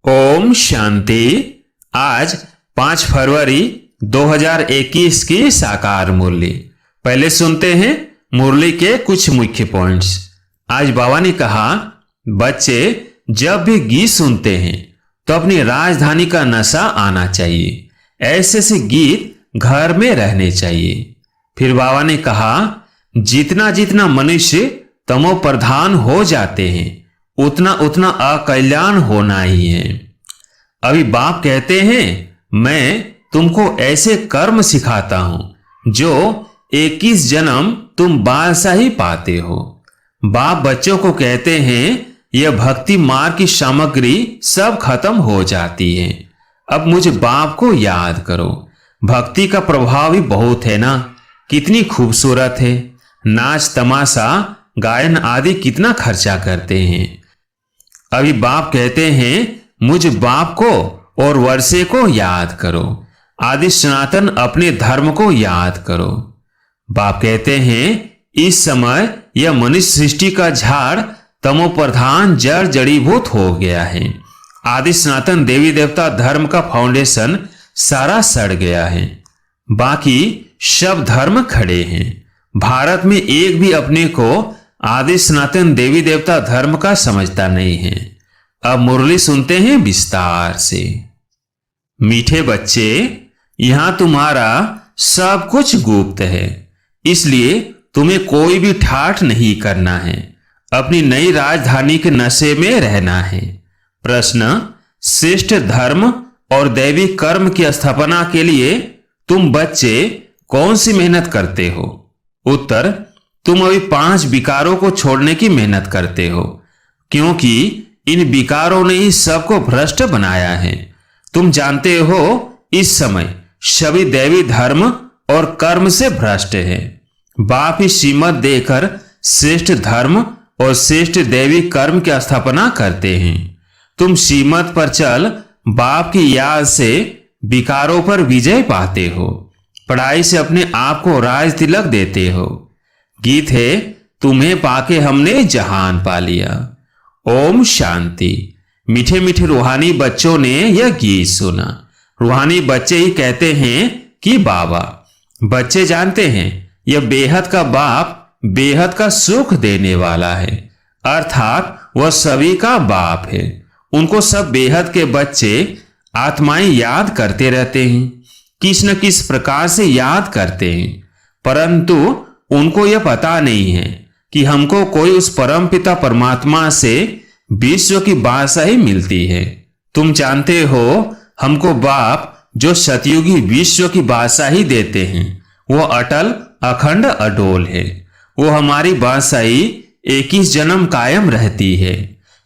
ओम शांति। आज 5 फरवरी 2021 की साकार मुरली। पहले सुनते हैं मुरली के कुछ मुख्य पॉइंट्स। आज बाबा ने कहा, बच्चे जब भी गीत सुनते हैं तो अपनी राजधानी का नशा आना चाहिए। ऐसे से गीत घर में रहने चाहिए। फिर बाबा ने कहा, जितना जितना मनुष्य तमो प्रधान हो जाते हैं उतना उतना अकल्याण होना ही है। अभी बाप कहते हैं, मैं तुमको ऐसे कर्म सिखाता हूं जो 21 जन्म तुम बादशाह ही पाते हो। बाप बच्चों को कहते हैं, यह भक्ति मार्ग की सामग्री सब खत्म हो जाती है। अब मुझ बाप को याद करो। भक्ति का प्रभाव भी बहुत है ना, कितनी खूबसूरत है। नाच तमाशा गायन आदि कितना खर्चा करते हैं। अभी बाप कहते हैं, मुझ बाप को और वर्षे को याद करो। आदि सनातन अपने धर्म को याद करो। बाप कहते हैं, इस समय यह मनुष्य सृष्टि का झाड़ तमो प्रधान जड़ जड़ीभूत हो गया है। आदि सनातन देवी देवता धर्म का फाउंडेशन सारा सड़ गया है। बाकी सब धर्म खड़े हैं। भारत में एक भी अपने को आदि सनातन देवी देवता धर्म का समझता नहीं है। अब मुरली सुनते हैं विस्तार से। मीठे बच्चे, यहां तुम्हारा सब कुछ गुप्त है, इसलिए तुम्हें कोई भी ठाठ नहीं करना है। अपनी नई राजधानी के नशे में रहना है। प्रश्न, श्रेष्ठ धर्म और दैवी कर्म की स्थापना के लिए तुम बच्चे कौन सी मेहनत करते हो? उत्तर, तुम अभी 5 विकारों को छोड़ने की मेहनत करते हो, क्योंकि इन विकारों ने ही सबको भ्रष्ट बनाया है। तुम जानते हो, इस समय सभी दैवी धर्म और कर्म से भ्रष्ट है। बाप ही श्रीमत देकर श्रेष्ठ धर्म और श्रेष्ठ दैवी कर्म की स्थापना करते हैं। तुम श्रीमत पर चल बाप की याद से विकारों पर विजय पाते हो। पढ़ाई से अपने आप को राज तिलक देते हो। गीत है, तुम्हें पाके हमने जहान पा लिया। ओम शांति। मीठे मीठे रूहानी बच्चों ने यह गीत सुना। रूहानी बच्चे ही कहते हैं कि बाबा। बच्चे जानते हैं, यह बेहद का बाप बेहद का सुख देने वाला है, अर्थात वह सभी का बाप है। उनको सब बेहद के बच्चे आत्माएं याद करते रहते हैं, किस न किस प्रकार से याद करते हैं, परंतु उनको यह पता नहीं है कि हमको कोई उस परम पिता परमात्मा से विश्व की बादशाही मिलती है। तुम जानते हो, हमको बाप जो सतयुगी विश्व की बादशाही देते हैं वो अटल अखंड अडोल है। वो हमारी बादशाही 21 जन्म कायम रहती है।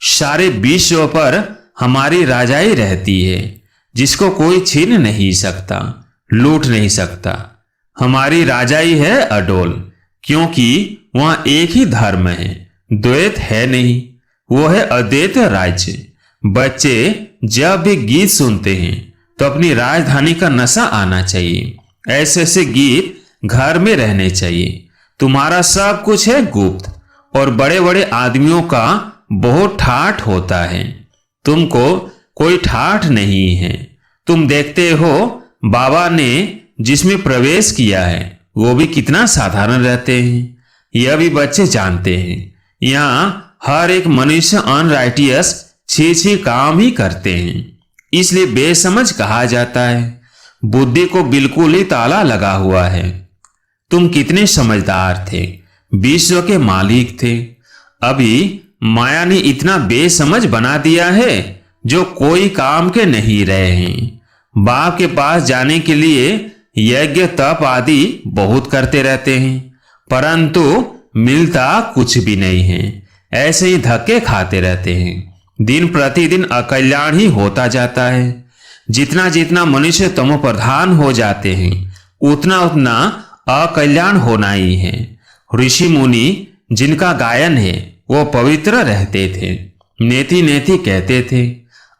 सारे विश्व पर हमारी राजाई रहती है, जिसको कोई छीन नहीं सकता, लूट नहीं सकता। हमारी राजाई है अडोल, क्योंकि वहां एक ही धर्म है, द्वैत है नहीं। वो है अद्वैत राज्य। बच्चे जब भी गीत सुनते हैं तो अपनी राजधानी का नशा आना चाहिए। ऐसे ऐसे गीत घर में रहने चाहिए। तुम्हारा सब कुछ है गुप्त, और बड़े बड़े आदमियों का बहुत ठाठ होता है। तुमको कोई ठाठ नहीं है। तुम देखते हो, बाबा ने जिसमें प्रवेश किया है वो भी कितना साधारण रहते हैं। यह भी बच्चे जानते हैं। यहाँ हर एक मनुष्य अनराइटियस छी काम ही करते हैं, इसलिए बेसमझ कहा जाता है। बुद्धि को बिल्कुल ही ताला लगा हुआ है। तुम कितने समझदार थे, विश्व के मालिक थे। अभी माया ने इतना बेसमझ बना दिया है जो कोई काम के नहीं रहे हैं। बाप के पास जाने के लिए यज्ञ तप आदि बहुत करते रहते हैं, परंतु मिलता कुछ भी नहीं है। ऐसे ही धक्के खाते रहते हैं। दिन प्रतिदिन अकल्याण ही होता जाता है। जितना जितना मनुष्य तमो प्रधान हो जाते हैं उतना उतना अकल्याण होना ही है। ऋषि मुनि जिनका गायन है वो पवित्र रहते थे, नेति नेति कहते थे।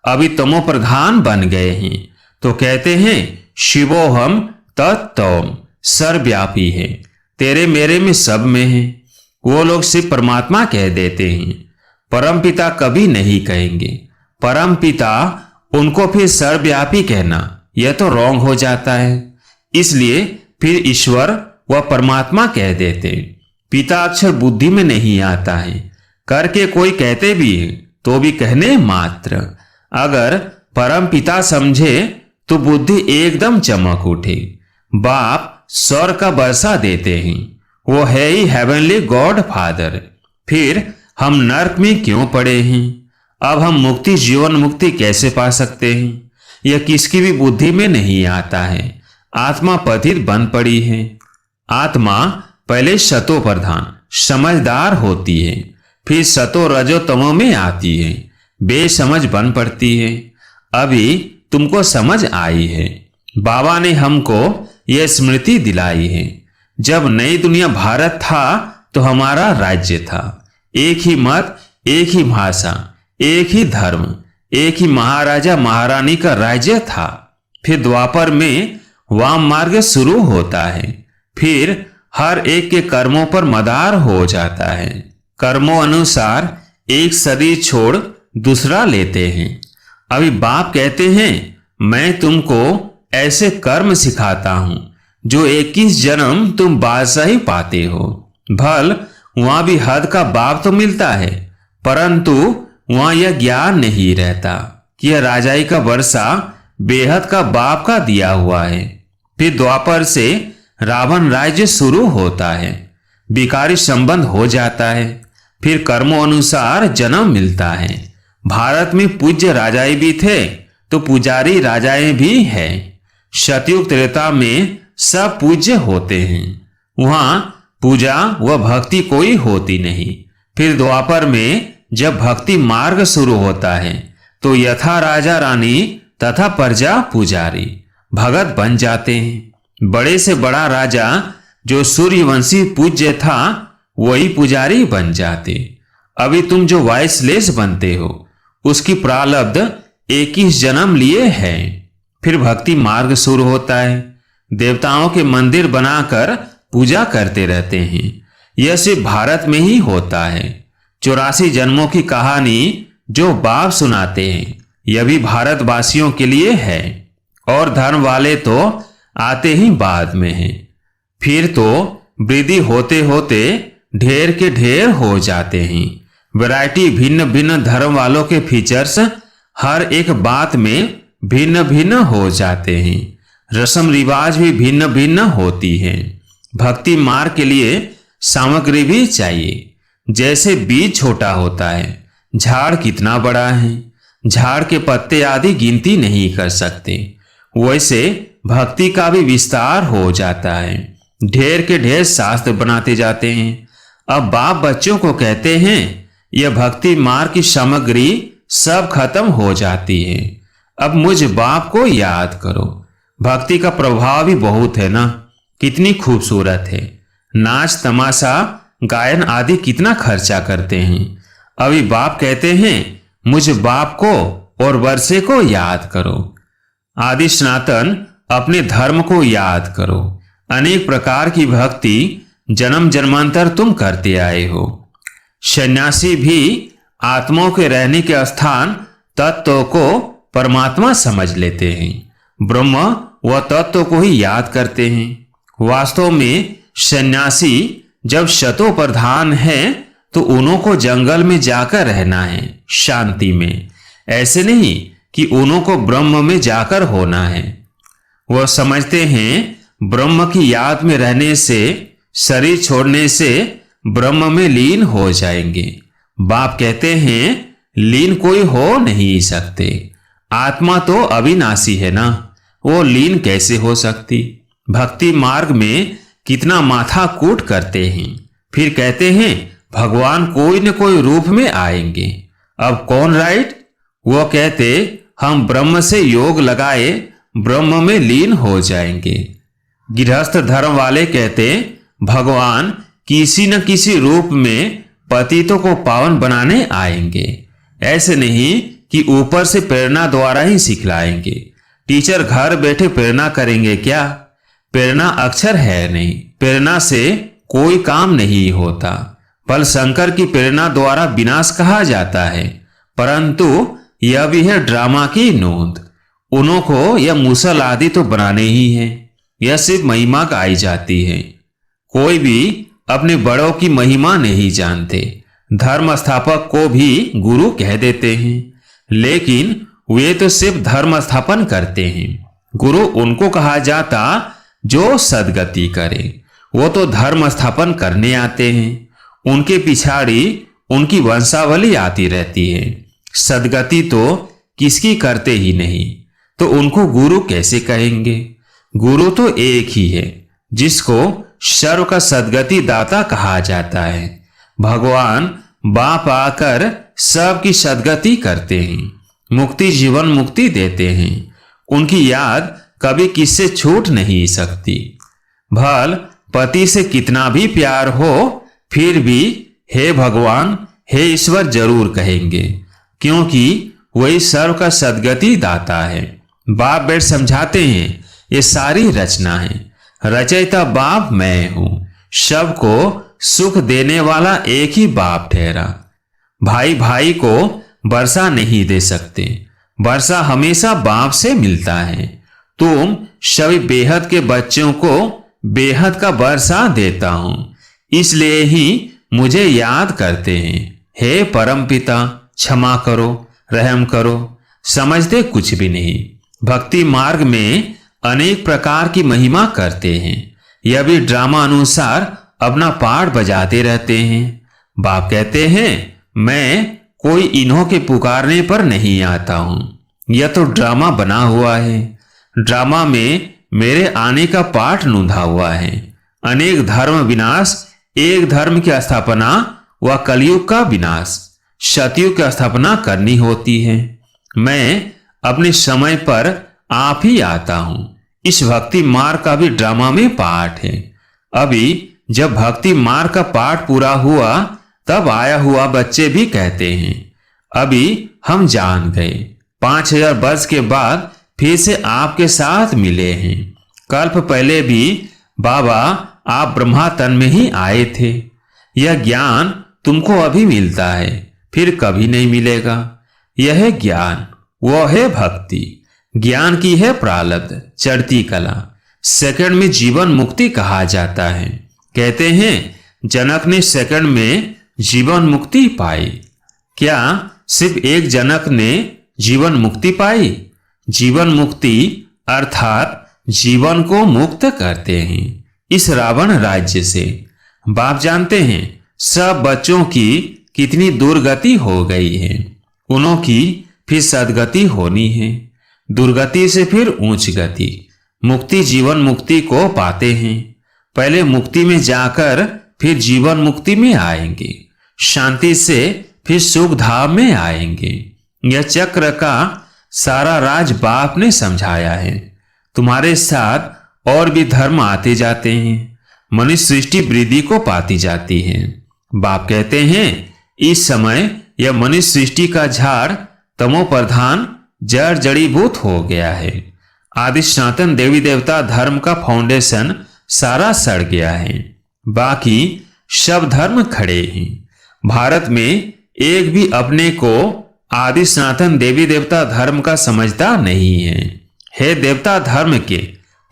अभी तमो प्रधान बन गए हैं तो कहते हैं, शिवोहम तत्तम, सर्वव्यापी है, तेरे मेरे में सब में है। वो लोग सिर्फ परमात्मा कह देते हैं, परम पिता कभी नहीं कहेंगे। परम पिता उनको फिर सर्वव्यापी कहना यह तो रॉन्ग हो जाता है। इसलिए फिर ईश्वर व परमात्मा कह देते। पिता अक्षर बुद्धि में नहीं आता है, करके कोई कहते भी है तो भी कहने मात्र। अगर परम पिता समझे तो बुद्धि एकदम चमक उठे। बाप स्वर्ग का वर्षा देते हैं, वो है ही हेवनली गॉड फादर। फिर हम नर्क में क्यों पड़े हैं? अब हम मुक्ति, जीवन मुक्ति कैसे पा सकते हैं? यह किसकी भी बुद्धि में नहीं आता है। आत्मा पतित बन पड़ी है। आत्मा पहले सतो प्रधान समझदार होती है, फिर सतो रजो तमो में आती है, बेसमझ बन पड़ती है। अभी तुमको समझ आई है। बाबा ने हमको यह स्मृति दिलाई है। जब नई दुनिया भारत था तो हमारा राज्य था। एक ही मत, एक ही भाषा, एक ही धर्म, एक ही महाराजा महारानी का राज्य था। फिर द्वापर में वाम मार्ग शुरू होता है। फिर हर एक के कर्मों पर मदार हो जाता है। कर्मों अनुसार एक शरीर छोड़ दूसरा लेते हैं। अभी बाप कहते हैं मैं तुमको ऐसे कर्म सिखाता हूं जो 21 जन्म तुम बादशाही पाते हो। भल वहां भी हद का बाप तो मिलता है, परंतु वहां यह ज्ञान नहीं रहता कि यह राजाई का वर्षा बेहद का बाप का दिया हुआ है। फिर द्वापर से रावण राज्य शुरू होता है। विकारी संबंध हो जाता है। फिर कर्मों अनुसार जन्म मिलता है। भारत में पूज्य राजाएं भी थे तो पुजारी राजाएं भी हैं। सतयुग त्रेता में सब पूज्य होते हैं, वहां पूजा व भक्ति कोई होती नहीं। फिर द्वापर में जब भक्ति मार्ग शुरू होता है तो यथा राजा रानी तथा प्रजा पुजारी भगत बन जाते हैं। बड़े से बड़ा राजा जो सूर्यवंशी पूज्य था वही पुजारी बन जाते। अभी तुम जो वाइसलेस बनते हो उसकी प्रारब्ध 21 जन्म लिए है। फिर भक्ति मार्ग शुरू होता है। देवताओं के मंदिर बनाकर पूजा करते रहते हैं। यह सिर्फ भारत में ही होता है। 84 जन्मों की कहानी जो बाप सुनाते हैं यह भी भारतवासियों के लिए है, और धर्म वाले तो आते ही बाद में हैं। फिर तो वृद्धि होते होते ढेर के ढेर हो जाते हैं। वैरायटी भिन्न भिन्न धर्म वालों के फीचर्स हर एक बात में भिन्न भिन्न हो जाते हैं। रस्म रिवाज भी भिन्न भिन्न होती है। भक्ति मार्ग के लिए सामग्री भी चाहिए। जैसे बीज छोटा होता है, झाड़ कितना बड़ा है, झाड़ के पत्ते आदि गिनती नहीं कर सकते। वैसे भक्ति का भी विस्तार हो जाता है। ढेर के ढेर शास्त्र बनाते जाते हैं। अब बाप बच्चों को कहते हैं यह भक्ति मार्ग की सामग्री सब खत्म हो जाती है। अब मुझ बाप को याद करो। भक्ति का प्रभाव भी बहुत है ना, कितनी खूबसूरत है। नाच तमाशा गायन आदि कितना खर्चा करते हैं। अभी बाप कहते हैं मुझ बाप को और वर्षे को याद करो। आदि सनातन अपने धर्म को याद करो। अनेक प्रकार की भक्ति जन्म जन्मांतर तुम करते आए हो। सन्यासी भी आत्माओं के रहने के स्थान तत्व को परमात्मा समझ लेते हैं। ब्रह्म व तत्व को ही याद करते हैं। वास्तव में सन्यासी जब शतो प्रधान है तो उन्हों को जंगल में जाकर रहना है, शांति में। ऐसे नहीं कि उन्हों को ब्रह्म में जाकर होना है। वह समझते हैं ब्रह्म की याद में रहने से, शरीर छोड़ने से ब्रह्म में लीन हो जाएंगे। बाप कहते हैं लीन कोई हो नहीं सकते। आत्मा तो अविनाशी है ना, वो लीन कैसे हो सकती। भक्ति मार्ग में कितना माथा कूट करते हैं। फिर कहते हैं भगवान कोई न कोई रूप में आएंगे। अब कौन राइट? वो कहते हम ब्रह्म से योग लगाए ब्रह्म में लीन हो जाएंगे। गृहस्थ धर्म वाले कहते भगवान किसी न किसी रूप में पतितों को पावन बनाने आएंगे। ऐसे नहीं कि ऊपर से प्रेरणा द्वारा ही सिखलाएंगे। टीचर घर बैठे प्रेरणा करेंगे क्या? प्रेरणा अक्षर है नहीं। प्रेरणा से कोई काम नहीं होता। बल शंकर की प्रेरणा द्वारा विनाश कहा जाता है, परंतु यह भी है ड्रामा की नोंद। उन्हों को यह मूसल आदि तो बनाने ही है, यह सिर्फ महिमा गाई जाती है। कोई भी अपने बड़ों की महिमा नहीं जानते। धर्म स्थापक को भी गुरु कह देते हैं, लेकिन वे तो सिर्फ धर्म स्थापन करते हैं। गुरु उनको कहा जाता जो सदगति करे। वो तो धर्म स्थापन करने आते हैं, उनके पिछाड़ी उनकी वंशावली आती रहती है। सदगति तो किसकी करते ही नहीं, तो उनको गुरु कैसे कहेंगे? गुरु तो एक ही है, जिसको सर्व का सदगति दाता कहा जाता है। भगवान बाप आकर सबकी सदगति करते हैं, मुक्ति जीवन मुक्ति देते हैं। उनकी याद कभी किससे छूट नहीं सकती। भल पति से कितना भी प्यार हो, फिर भी हे भगवान हे ईश्वर जरूर कहेंगे, क्योंकि वही सर्व का सदगति दाता है। बाप बेट समझाते हैं ये सारी रचना है, रचयिता बाप मैं हूं। सबको सुख देने वाला एक ही बाप ठहरा। भाई भाई को वर्षा नहीं दे सकते, वर्षा हमेशा बाप से मिलता है। तुम सभी बेहद के बच्चों को बेहद का वर्षा देता हूं, इसलिए ही मुझे याद करते हैं। हे परम पिता क्षमा करो, रहम करो। समझते कुछ भी नहीं। भक्ति मार्ग में अनेक प्रकार की महिमा करते हैं, यह भी ड्रामा अनुसार अपना पाठ बजाते रहते हैं। बाप कहते हैं मैं कोई इन्हों के पुकारने पर नहीं आता हूं, यह तो ड्रामा बना हुआ है। ड्रामा में मेरे आने का पाठ नूंधा हुआ है। अनेक धर्म विनाश, एक धर्म की स्थापना व कलयुग का विनाश, सतयुग की स्थापना करनी होती है। मैं अपने समय पर आप ही आता हूं। इस भक्ति मार्ग का भी ड्रामा में पाठ है। अभी जब भक्ति मार्ग का पाठ पूरा हुआ, तब आया हुआ बच्चे भी कहते हैं अभी हम जान गए। 5000 वर्ष के बाद फिर से आपके साथ मिले हैं। कल्प पहले भी बाबा आप ब्रह्मा तन में ही आए थे। यह ज्ञान तुमको अभी मिलता है, फिर कभी नहीं मिलेगा। यह है ज्ञान, वह है भक्ति। ज्ञान की है प्रारब्ध चढ़ती कला। सेकंड में जीवन मुक्ति कहा जाता है। कहते हैं जनक ने सेकंड में जीवन मुक्ति पाई। क्या सिर्फ एक जनक ने जीवन मुक्ति पाई? जीवन मुक्ति अर्थात जीवन को मुक्त करते हैं इस रावण राज्य से। बाप जानते हैं सब बच्चों की कितनी दुर्गति हो गई है, उन्हों की फिर सदगति होनी है। दुर्गति से फिर ऊंच गति, मुक्ति जीवन मुक्ति को पाते हैं। पहले मुक्ति में जाकर फिर जीवन मुक्ति में आएंगे, शांति से फिर सुख धाम में आएंगे। यह चक्र का सारा राज बाप ने समझाया है। तुम्हारे साथ और भी धर्म आते जाते हैं, मनुष्य सृष्टि वृद्धि को पाती जाती है। बाप कहते हैं इस समय यह मनुष्य सृष्टि का झाड़ तमो प्रधान जड़ जड़ीभूत हो गया है। आदि सनातन देवी देवता धर्म का फाउंडेशन सारा सड़ गया है, बाकी सब धर्म खड़े हैं। भारत में एक भी अपने को आदि सनातन देवी देवता धर्म का समझता नहीं है देवता धर्म के,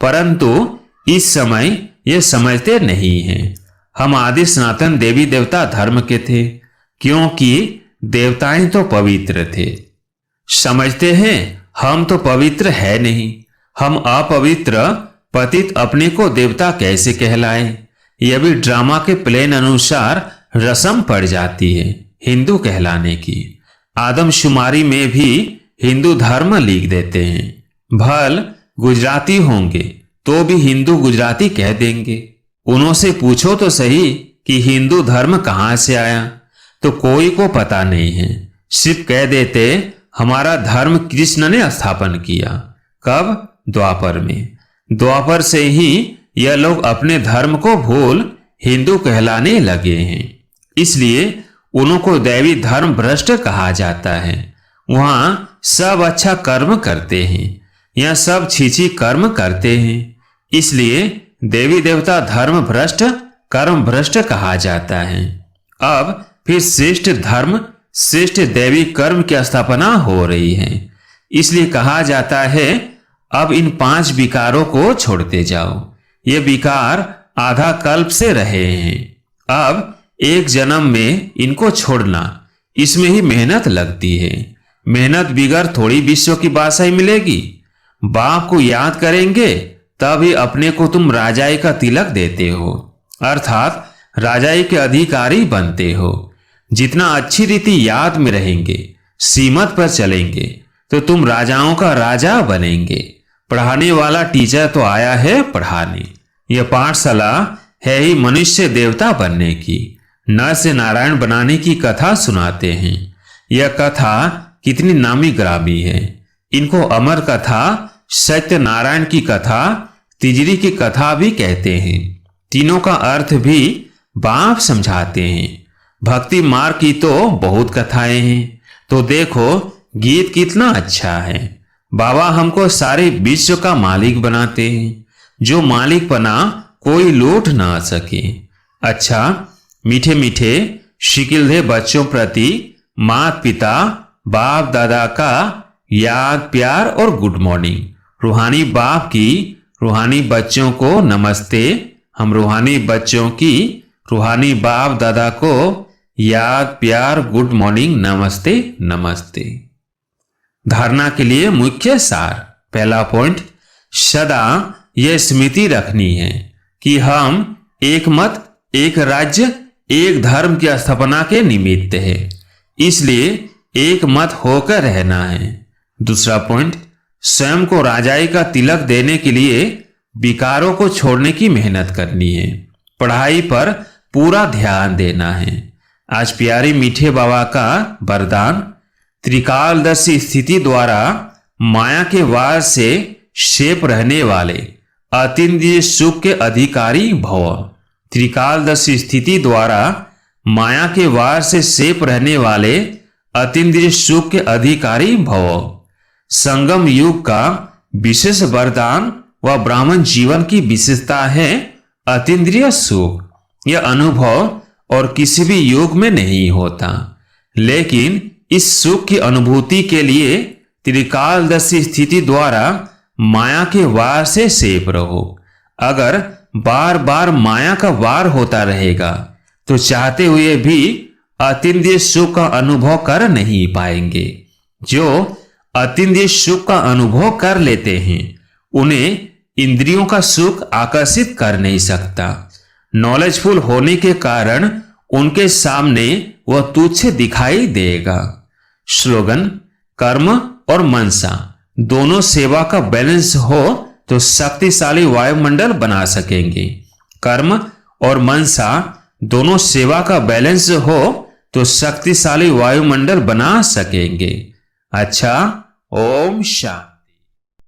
परंतु इस समय ये समझते नहीं हैं। हम आदि सनातन देवी देवता धर्म के थे, क्योंकि देवताएं तो पवित्र थे। समझते हैं हम तो पवित्र है नहीं, हम अपवित्र पतित अपने को देवता कैसे कहलाएं? यह भी ड्रामा के प्लेन अनुसार रस्म पड़ जाती है हिंदू कहलाने की। आदमशुमारी में भी हिंदू धर्म लिख देते हैं। भल गुजराती होंगे तो भी हिंदू गुजराती कह देंगे। उनसे पूछो तो सही कि हिंदू धर्म कहां से आया, तो कोई को पता नहीं है। सिर्फ कह देते हमारा धर्म कृष्ण ने स्थापन किया। कब? द्वापर में। द्वापर से ही यह लोग अपने धर्म को भूल हिंदू कहलाने लगे हैं, इसलिए उनको दैवी धर्म भ्रष्ट कहा जाता है। वहां सब अच्छा कर्म करते हैं, यह सब छीछी कर्म करते हैं, इसलिए देवी देवता धर्म भ्रष्ट कर्म भ्रष्ट कहा जाता है। अब फिर श्रेष्ठ धर्म श्रेष्ठ दैवी कर्म की स्थापना हो रही है। इसलिए कहा जाता है अब इन 5 विकारों को छोड़ते जाओ। ये विकार आधा कल्प से रहे हैं, अब एक जन्म में इनको छोड़ना, इसमें ही मेहनत लगती है। मेहनत बिगर थोड़ी विश्व की बादशाही मिलेगी। बाप को याद करेंगे तभी अपने को तुम राजाई का तिलक देते हो, अर्थात राजाई के अधिकारी बनते हो। जितना अच्छी रीति याद में रहेंगे, सीमत पर चलेंगे, तो तुम राजाओं का राजा बनेंगे। पढ़ाने वाला टीचर तो आया है पढ़ाने। यह पाठशाला है ही मनुष्य देवता बनने की, नर से नारायण बनाने की कथा सुनाते हैं। यह कथा कितनी नामी ग्रामी है। इनको अमर कथा, सत्यनारायण की कथा, तिजरी की कथा भी कहते हैं। तीनों का अर्थ भी बाप समझाते हैं। भक्ति मार्ग की तो बहुत कथाएं हैं, तो देखो गीत कितना अच्छा है। बाबा हमको सारे विश्व का मालिक बनाते हैं, जो मालिक बना कोई लूट ना सके। अच्छा, मीठे मीठे शिकिलधे बच्चों प्रति माता पिता बाप दादा का याद, प्यार और गुड मॉर्निंग। रूहानी बाप की रूहानी बच्चों को नमस्ते। हम रूहानी बच्चों की रूहानी बाप दादा को याद, प्यार, गुड मॉर्निंग, नमस्ते नमस्ते। धारणा के लिए मुख्य सार। पहला पॉइंट, सदा यह स्मृति रखनी है कि हम एक मत, एक राज्य, एक धर्म की स्थापना के निमित्त है, इसलिए एक मत होकर रहना है। दूसरा पॉइंट, स्वयं को राजाई का तिलक देने के लिए विकारों को छोड़ने की मेहनत करनी है। पढ़ाई पर पूरा ध्यान देना है। आज प्यारे मीठे बाबा का वरदान, त्रिकालदर्शी स्थिति द्वारा माया के वार से शेप रहने वाले अतीन्द्रिय सुख के अधिकारी भव। त्रिकालदर्शी स्थिति द्वारा माया के वार से शेप रहने वाले अतीन्द्रिय सुख के अधिकारी भव। संगम युग का विशेष वरदान व ब्राह्मण जीवन की विशेषता है अतीन्द्रिय सुख। यह अनुभव और किसी भी युग में नहीं होता, लेकिन इस सुख की अनुभूति के लिए त्रिकालदर्शी स्थिति द्वारा माया के वार से सेप रहो। अगर बार बार माया का वार होता रहेगा तो चाहते हुए भी अतीन्द्रिय सुख का अनुभव कर नहीं पाएंगे। जो अतीन्द्रिय सुख का अनुभव कर लेते हैं उन्हें इंद्रियों का सुख आकर्षित कर नहीं सकता। नॉलेजफुल होने के कारण उनके सामने वह तुच्छ दिखाई देगा। स्लोगन, कर्म और मनसा दोनों सेवा का बैलेंस हो तो शक्तिशाली वायुमंडल बना सकेंगे। कर्म और मनसा दोनों सेवा का बैलेंस हो तो शक्तिशाली वायुमंडल बना सकेंगे। अच्छा, ओम शांति।